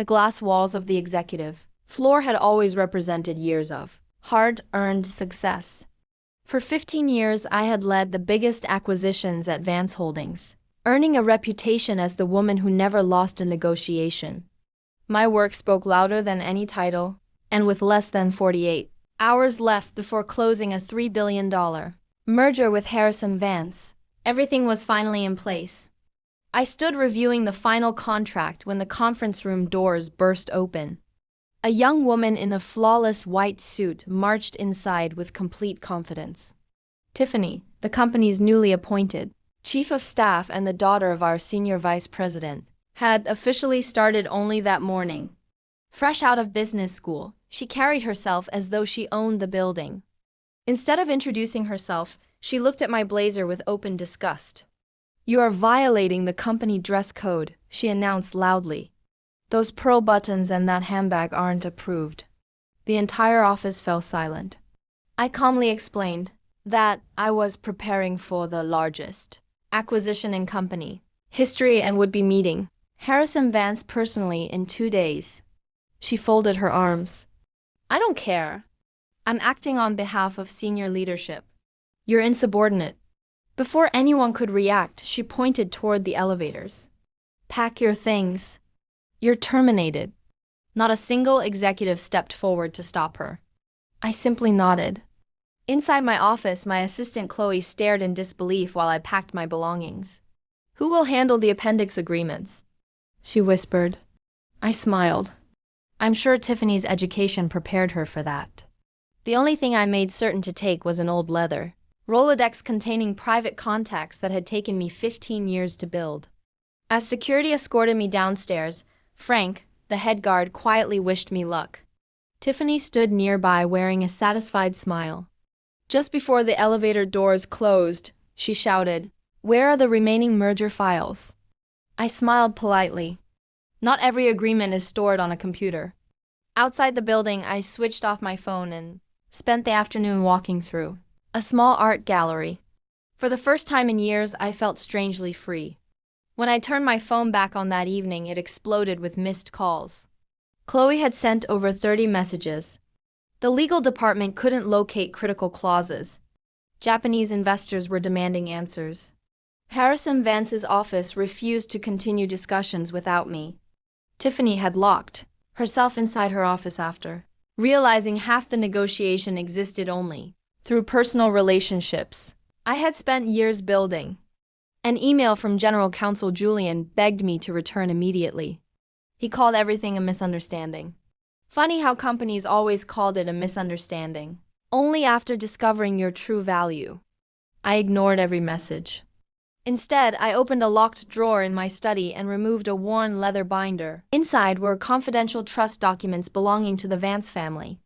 the glass walls of the executive floor had always represented years of hard-earned success. For 15 years, I had led the biggest acquisitions at Vance Holdings, earning a reputation as the woman who never lost a negotiation. My work spoke louder than any title, and with less than 48 hours left before closing a $3 billion merger with Harrison Vance, everything was finally in place. I stood reviewing the final contract when the conference room doors burst open. A young woman in a flawless white suit marched inside with complete confidence. Tiffany, the company's newly appointed chief of staff and the daughter of our senior vice president, had officially started only that morning. Fresh out of business school, she carried herself as though she owned the building. Instead of introducing herself, she looked at my blazer with open disgust. "You are violating the company dress code," she announced loudly. "Those pearl buttons and that handbag aren't approved." The entire office fell silent. I calmly explained that I was preparing for the largest acquisition in company history and would be meeting Harrison Vance personally in 2 days. She folded her arms. "I don't care. I'm acting on behalf of senior leadership. You're insubordinate." Before anyone could react, she pointed toward the elevators. "Pack your things. You're terminated." Not a single executive stepped forward to stop her. I simply nodded. Inside my office, my assistant Chloe stared in disbelief while I packed my belongings. "Who will handle the appendix agreements?" she whispered. I smiled. I'm sure Tiffany's education prepared her for that. The only thing I made certain to take was an old leather Rolodex containing private contacts that had taken me 15 years to build. As security escorted me downstairs, Frank, the head guard, quietly wished me luck. Tiffany stood nearby wearing a satisfied smile. Just before the elevator doors closed, she shouted, "Where are the remaining merger files?" I smiled politely. Not every agreement is stored on a computer. Outside the building, I switched off my phone and spent the afternoon walking through a small art gallery. For the first time in years, I felt strangely free. When I turned my phone back on that evening, it exploded with missed calls. Chloe had sent over 30 messages. The legal department couldn't locate critical clauses. Japanese investors were demanding answers. Harrison Vance's office refused to continue discussions without me. Tiffany had locked herself inside her office after realizing half the negotiation existed only through personal relationships I had spent years building. An email from General Counsel Julian begged me to return immediately. He called everything a misunderstanding. Funny how companies always called it a misunderstanding, only after discovering your true value. I ignored every message. Instead, I opened a locked drawer in my study and removed a worn leather binder. Inside were confidential trust documents belonging to the Vance family.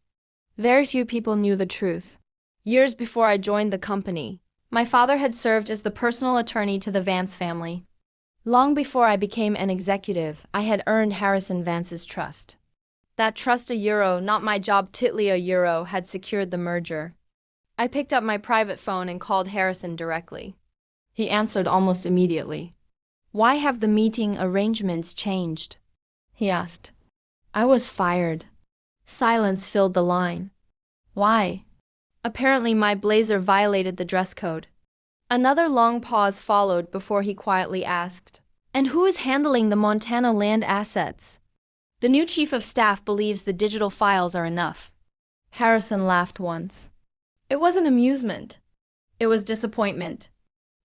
Very few people knew the truth. Years before I joined the company, my father had served as the personal attorney to the Vance family. Long before I became an executive, I had earned Harrison Vance's trust. That trust not my job titly had secured the merger. I picked up my private phone and called Harrison directly. He answered almost immediately. "Why have the meeting arrangements changed?" he asked. I was fired. Silence filled the line. "Why?" Apparently my blazer violated the dress code. Another long pause followed before he quietly asked, "And who is handling the Montana land assets?" "The new chief of staff believes the digital files are enough." Harrison laughed once. It wasn't amusement. It was disappointment.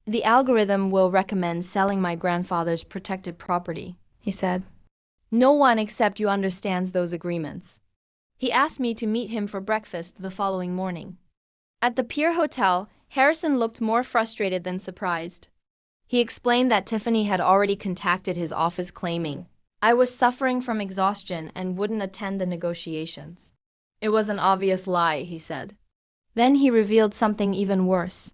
"The algorithm will recommend selling my grandfather's protected property," he said. "No one except you understands those agreements." He asked me to meet him for breakfast the following morning. At the Pier Hotel, Harrison looked more frustrated than surprised. He explained that Tiffany had already contacted his office claiming I was suffering from exhaustion and wouldn't attend the negotiations. It was an obvious lie, he said. Then he revealed something even worse.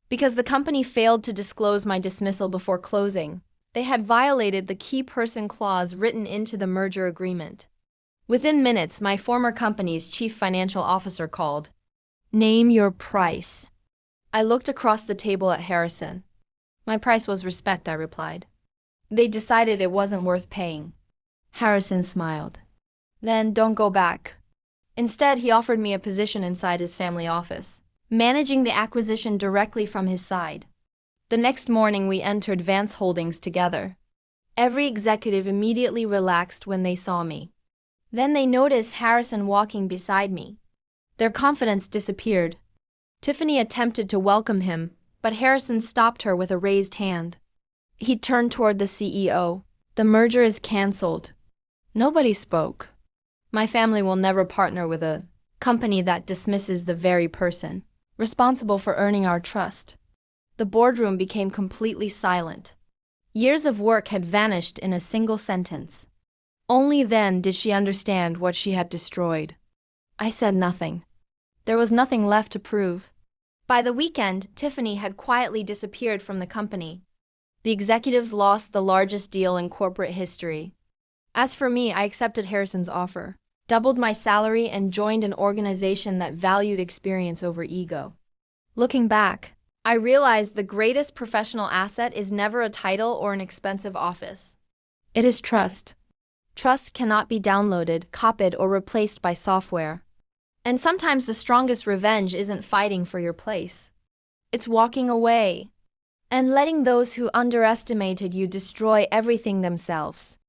Because the company failed to disclose my dismissal before closing, they had violated the key person clause written into the merger agreement. Within minutes, my former company's chief financial officer called. "Name your price." I looked across the table at Harrison. "My price was respect," I replied. "They decided it wasn't worth paying." Harrison smiled. Then don't go back. Instead, he offered me a position inside his family office, managing the acquisition directly from his side. The next morning, we entered Vance Holdings together. Every executive immediately relaxed when they saw me. Then they noticed Harrison walking beside me. Their confidence disappeared. Tiffany attempted to welcome him, but Harrison stopped her with a raised hand. He turned toward the CEO. The merger is canceled. Nobody spoke. My family will never partner with a company that dismisses the very person responsible for earning our trust. The boardroom became completely silent. Years of work had vanished in a single sentence. Only then did she understand what she had destroyed. I said nothing. There was nothing left to prove. By the weekend, Tiffany had quietly disappeared from the company. The executives lost the largest deal in corporate history. As for me, I accepted Harrison's offer, doubled my salary, and joined an organization that valued experience over ego. Looking back, I realized the greatest professional asset is never a title or an expensive office. It is trust. Trust cannot be downloaded, copied, or replaced by software. And sometimes the strongest revenge isn't fighting for your place. It's walking away and letting those who underestimated you destroy everything themselves.